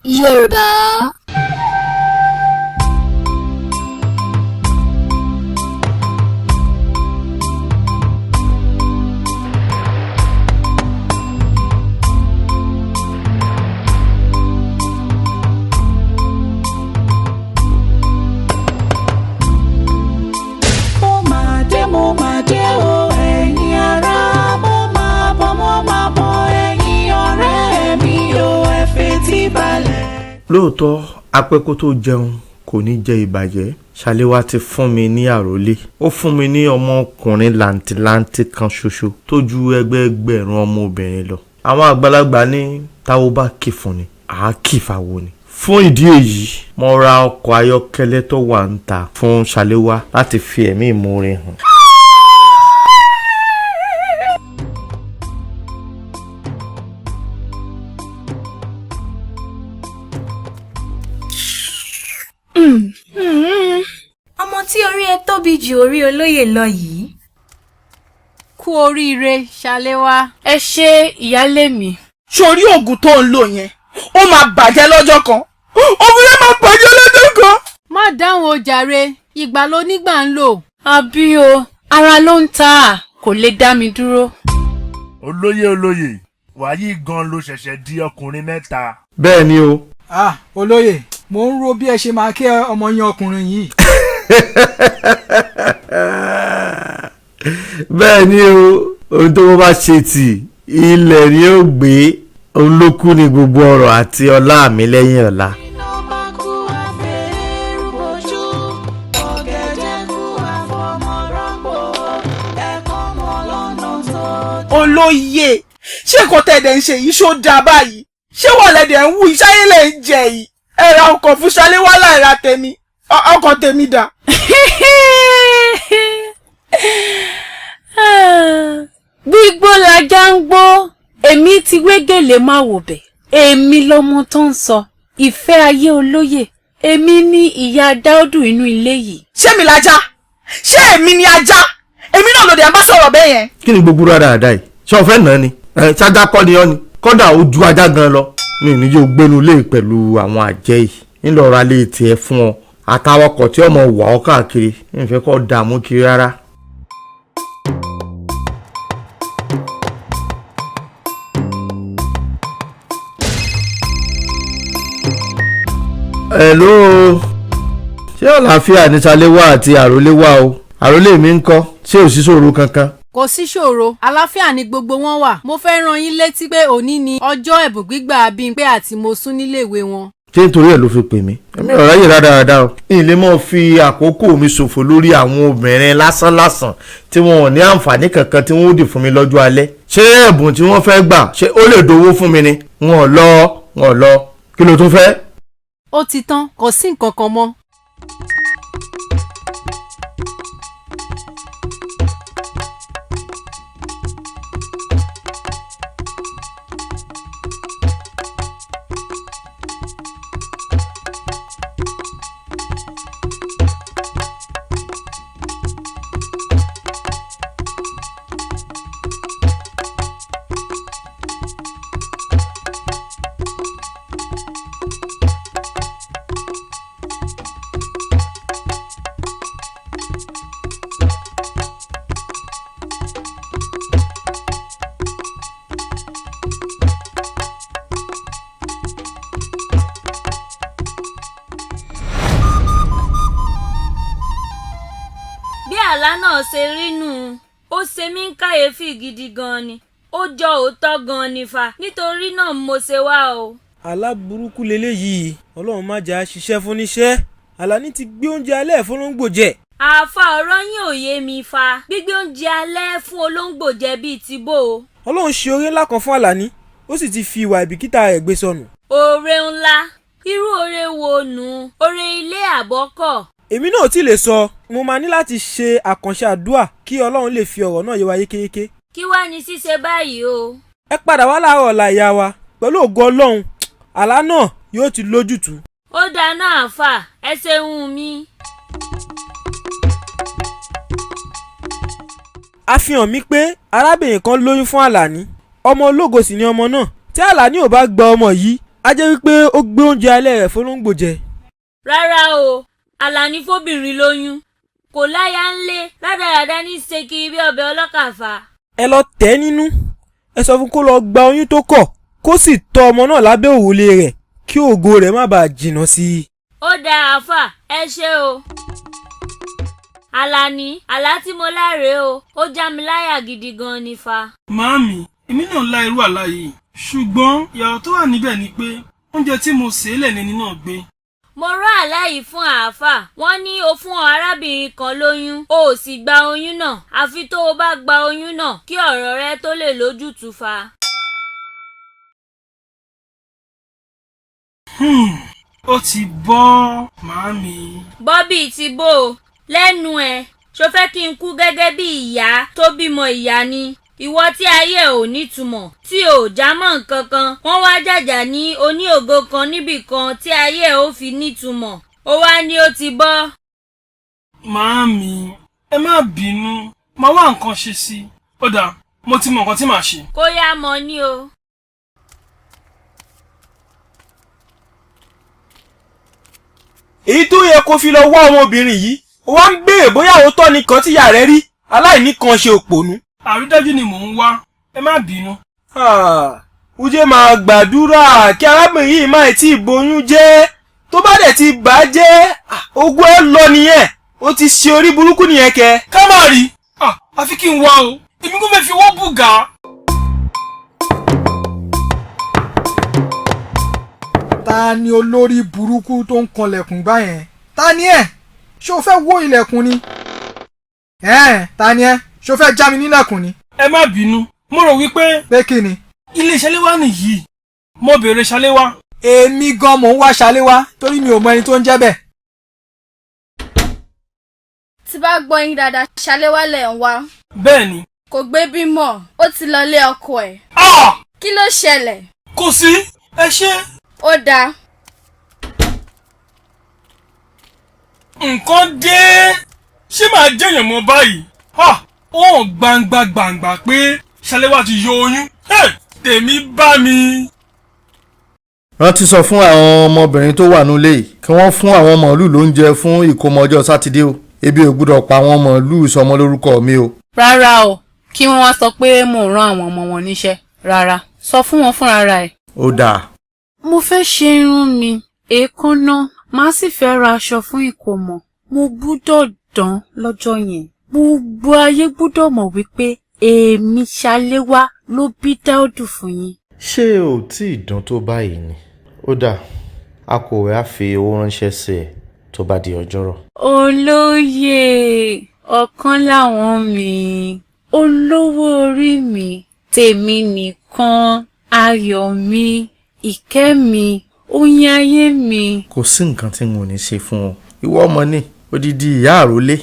Yoruba. Lóòótọ́ apẹ́kó tó jẹun kò ní jẹ ìbàjẹ́. Ṣàléwá ti fún mi ní àrólé. Ó fún mi ní ọmọkùnrin làǹtìlanti kan ṣoṣo tó ju ẹgbẹẹgbẹ̀rún ọmọbìnrin lọ. Àwọn àgbàlagbà ní táwo bá kì fún ni àá kì fáwo ni. Fún ìdí èyí mo ra ọkọ̀ ayọ́kẹ́lẹ́ tó wà ń ta fún Ṣàléwá láti fi ẹ̀mí ìmoore hàn. Ọmọ tí orí ẹ tóbi jù orí olóyè lọ yìí. Kú oríire Ṣàléwá. Ẹ ṣé ìyálé mi. Sórí oògùn tó ń lò yẹn ó máa bàjẹ́ lọ́jọ́ kan. Oògùn yẹn máa bàjẹ́ lọ́jọ́ kan. Má dáhùn o jàre, ìgbà ló nígbà ń lò. Àbí o, ara ló ń ta, kò lè dá mi dúró. Olóyè wàyí gan ló ṣẹ̀ṣẹ̀ di ọkùnrin mẹ́ta. Bẹ́ẹ̀ ni o. Olóyè, mo ń ro bí ẹ ṣe máa kẹ́ ọmọ yín ọkùnrin yìí. Bẹ́ẹ̀ ni o, ohun tó wọ́n bá ṣe tì ilẹ̀ ni ó gbé. Olókù ni gbogbo ọrọ̀ àti ọlá mi lẹ́yìn ọ̀la. Olóyè, ṣé nǹkan tẹ̀dẹ̀ ń ṣe yìí ṣó dáa báyìí? Ṣé wọ́n lẹ́dẹ̀ ń wú iṣẹ́ ilẹ̀ ń jẹ yìí? Ẹ ra ọkọ̀ fún Ṣàléwá láìra tèmi. Ọkọ̀ tèmi dà. Gbígbó lajá ń gbó, èmi ti wégèlè máa wò bẹ̀. Èmi lọmọ tó ń sọ, ìfẹ́ ayé olóyè. Èmi ní ìyá Dáúdù inú ilé yìí. Ṣé mi lajá? Ṣé èmi ni ajá? Èmi náà lòdì à ń bá sọ̀rọ̀ bẹ́ẹ̀ yẹn. Kí ni gbogbo rárá yìí? Ṣé o fẹ́ nà ni? Ṣájá kọ́ ni ọ́ ni? Kọ́dà ó ju ajá gan lọ. Mi ò ní yóò gbénu lé pẹ̀lú àwọn àjẹ́ yìí. Ńlọra lè tiẹ̀ fún ọ. Àtàwọn ọkọ̀ tí ọmọ wà ọ́ káàkiri. Ìfẹ́ kọ́ dààmú kiri rárá. Hello. Ṣé àlàáfíà ní Ṣàléwá àti àrólé wà o? Àrólé mi ń kọ́, ṣé ò sí ṣòro kankan? Kò sí ṣòro, àlàáfíà ni gbogbo wọn wà. Mo fẹ́ rán yín létí pé òní ni ọjọ́ ẹ̀bùn gbígbà Bímpé àti Mosún níléèwé wọn. Ṣé nítorí ẹ̀ ló fi pè mí? Èmi ò ráyè rádaràda o. Ilé mọ́ fi àkókò mi ṣòfò lórí àwọn obìnrin lásánlásán tí wọn ò ní àǹfààní kankan tí wọ́n ó dì fún mi lọ́jọ́ alẹ́. Ṣé ẹ̀bùn tí wọ́n fẹ́ gbà ṣé ó lè dowó fún mi ni? Wọn ò lọ. Kí ló tún fẹ́? Ó ti tán, kò sí nǹkan kan mọ́. àlá náà ṣe rí nù. Ó ṣe mí ń kàyéfì gidi gan ni. Ó jọ òótọ́ gan ni fa. Nítorí náà mo ṣe wá o. Àlá burúkú leléyìí. Ọlọ́run má jẹ́ á ṣiṣẹ́ fún níṣẹ́. Àlàní ti gbé oúnjẹ alẹ́ fún olóńgbò jẹ. Àfà ọ̀rọ̀ yín ò yé mi fa. Gbígbé oúnjẹ alẹ́ fún olóńgbò jẹ bíi ti bó o. Ọlọ́run ṣe oore ńlá kan fún Àlàní. Ó sì ti fi ìwà ìbìkítà rẹ̀ gbé sọnù. Oore ńlá? Irú oore wo nù? Oore ilé àbọ́kọ̀? Èmi náà ò tí lè sọ. Mo máa ní láti ṣe àkànṣe àdúà kí Ọlọ́run lè fi ọ̀rọ̀ náà yé wa yékéyéké. Kí wá ní ṣíṣe báyìí o? Ẹ padà wá láàárọ̀ ọ̀la ìyá wa. Pẹ̀lú ògo Ọlọ́run, àlá náà yóò ti lójútùú. Ó dáná àfà, ẹ ṣeun mi. A fi hàn mí pé arábìnrin kan lóyún fún Àlàní. Ọmọ ológo sì ni ọmọ náà. Tí Àlàní ò bá gba ọmọ yìí, á jẹ́ wípé ó gbé oúnjẹ alẹ́ rẹ̀ fólóńgbò jẹ. Rárá o, Àlàní fóbìnrin lóyún. Kò láya ńlé rádaràdá ní ṣe kiri bí ọbẹ̀ ọlọ́kàfà. Ẹ lọ tẹ̀ nínú. Ẹ sọ fún kó lọ gba oyún tó kọ̀ kó sì tọ́ ọmọ náà lábẹ́ òrùlé rẹ̀ kí ògo rẹ̀ má bàa jìnnà sí i. Ó dáa àáfà, ẹ ṣé o. Àlàní, àlá tí mo láre o, ó já mi láyà gidi gan ni fa. Màámi, èmi náà lá irú àlá yìí, ṣùgbọ́n ìyàrá tó wà níbẹ̀ ni pé oúnjẹ tí mo sè é lẹ̀ lẹ́ni náà gbé. Mo rán àlá yìí fún àáfà, wọ́n ní o fún arábìnrin kan lóyún, o ò sì gba oyún náà, àfi tó o bá gba oyún náà kí ọ̀rọ̀ rẹ tó lè lójútùú fa. Ó ti bọ́ màámi. Bọ́bí ti bó o, lẹ́nu ẹ̀, ṣo fẹ́ kí n kú gẹ́gẹ́ bí ìyá tó bímọ ìyá ni? Ìwọ tí ayé ò nítumọ̀, tí ò jámọ́ nǹkan kan, wọ́n wá jàjà ní oníògo kan níbì kan tí ayé ò fi nítumọ̀. Ó wá ní ó ti bọ́. Màámi, ẹ má bínú, máa wá nǹkan ṣe sí i. Ó dáa, mo ti mọ nǹkan tí màá ṣe. Kó yá mọ ní o. Èyí tó yẹ kó fi lọ wá ọmọbìnrin yìí ó wá ń béèrè bóyá òótọ́ ni kan tíyà rẹ̀ rí aláìní kan ṣe òpònú. Àrídájú ni mò ń wá, ẹ má bínú. Ujé máa gbàdúrà kí arábìnrin yìí má tí ì boyún jẹ́, tó bá dẹ̀ ti bà á jẹ́ ogún ẹ lọ nìyẹn, ó ti ṣe orí burúkú nìyẹn kẹ. Ká má rí, àfi kí n wá o, èmi kò fẹ́ fi owó bùgà. Ta ni olórí burúkú tó ń kanlẹ̀kùn báyẹn? Ta ni ẹ? Ṣé o fẹ́ wó ilẹ̀kùn ni? Ta ni ẹ? Ṣé o fẹ́ já mi nílẹ̀kùn ni? Ẹ má bínú, mo rò wípé. Pé kí ni? Ilé Ṣaléwá nìyí, mo béèrè Ṣaléwá. Èmi gan mò ń wá Ṣaléwá torí mi ò mọ ẹni tó ń jẹ́ bẹ́ẹ̀. Tí bá gbọ́ yín dáadáa, Ṣaléwá lẹ̀ ń wá. Bẹ́ẹ̀ni. Kò gbé bímọ, ó ti lọ lé ọkọ ẹ̀. Kí ló ṣẹlẹ̀? Kò sí, ẹ ṣé. Ó dáa. Nǹkan dé. Ṣé màá jẹ́yàn mọ́ báyìí? Ó gbangba pé Ṣaléwá ti yọ oyún. Tèmi bá mi. Rántí sọ fún àwọn ọmọbìnrin tó wà nílé yìí kí wọ́n fún àwọn màálù lóúnjẹ fún ìkómọ ọjọ́ sátidé o. Ebi ò gbúdọ̀ pa àwọn màálù sọmọ lórúkọ mi o. Rárá o, kí wọ́n wá sọ pé mò ń rán àwọn ọmọ wọn níṣẹ́. Rárá, sọ fún wọn fúnra ẹ̀. Ó dáa. Mo fẹ́ ṣe irun mi, èékánná, màá sì fẹ́ ra aṣọ fún ìkómọ. Mo gbúdọ̀ dán lọ́jọ́ yẹn. Gbogbo ayé gbúdọ̀ mọ̀ wípé èmi Ṣaléwá ló bí Dáúdù fún yín. Ṣé ò tí ì dán tó báyìí ni? Ó dáa, akọ̀wé á fi owó ránṣẹ́ sí ẹ tó bá di ọjọ́rọ̀. Olóyè, ọ̀kan láwọn mi, olówó orí mi, tèmi nìkan, ayọ̀ mi, ìkẹ́ mi, oyin ayé mi. Kò sí nǹkan tí n ò ní ṣe fún ọ. Ìwọ ọmọ ní odidi ìyá àrólé.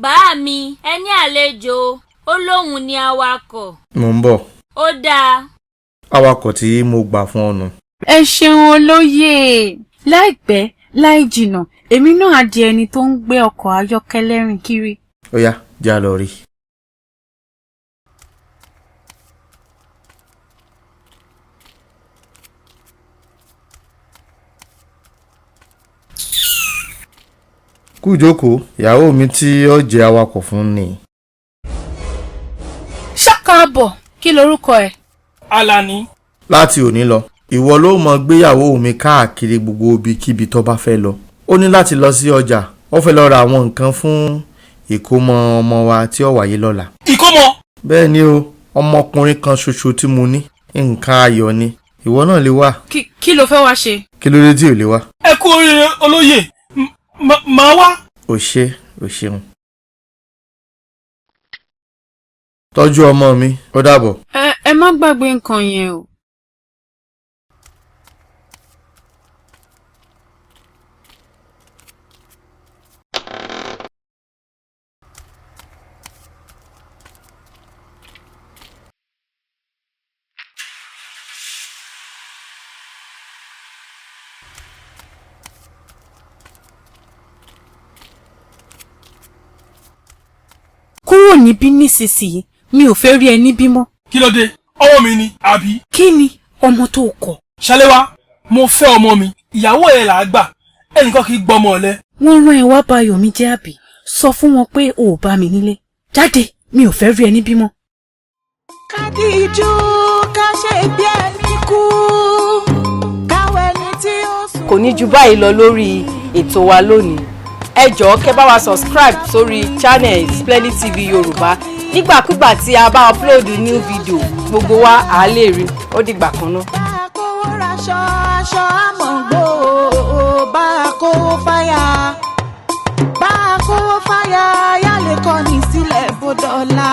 Bàá mi, ẹ ní àlejò, ó lóhùn ní awakọ̀. Mo ń bọ̀. Ó dáa. Awakọ̀ tí mo gbà fún ọ nù. Ẹ ṣeun olóyè. Láìpẹ́ láì jìnnà èmi náà á di ẹni tó ń gbé ọkọ̀ ayọ́kẹ́lẹ́ rìn kiri. Ó yá, já lọ rí. Kú ìjókòó, ìyàwó mi tí ó jẹ́ awakọ̀ fún ni. Ṣàkàbọ̀, kí lorúkọ ẹ̀? Àlàní. Láti òní lọ, ìwọ ló mọ gbéyàwó mi káàkiri gbogbo ibikíbi tó bá fẹ́ lọ. Ó ní láti lọ sí ọjà, ó fẹ́ lọ ra àwọn nǹkan fún ìkómọ ọmọ wa tí ó wáyé lọ́la. Ìkómọ? Bẹ́ẹ̀ ni o, ọmọkùnrin kan ṣoṣo tí mo ní, nǹkan ayọ̀ ni. Ìwọ náà lè wá. Kí ló fẹ́ wá ṣe? Kí ló dé tí ò lè wá? Ẹ kú oríire olóyè, màá wá. Ó ṣeun. Tọ́jú ọmọ mi, ó dàbọ̀. Ẹ má gbàgbé nǹkan yẹn o. Kúrò níbí nísinsìnyí, mi ò fẹ́ rí ẹ níbí mọ́. Kí ló dé? Ọwọ́ mi ni, àbí? Kí ni ọmọ tó kọ̀? Ṣaléwá mo fẹ́ ọmọ mi ìyàwó ẹ̀ là á gbà ẹnìkan kì í gbọ́mọ ọ̀lẹ. wọ́n rán ẹ wá bayọ̀ mi jẹ́ àbí sọ fún wọn pé o ò bá mi nílé jáde mi ò fẹ́ rí ẹ ní bímọ. kádìjú ká ṣe bí ẹni kú káwé ní tí ó sùn. kò ní ju báyìí lọ lórí ètò wa lónìí ẹ jọ̀ọ́ kẹ́ bá wa subscribe sórí channel Splendid TV Yoruba nígbàkúgbà tí a bá upload new video gbogbo wa à lè rí ó dìgbà kan náà. bá a kówó raṣọ aṣọ àmọ̀gbò bá a kówó fáyà yálé kọ́ni sílẹ̀ bó dọ́là.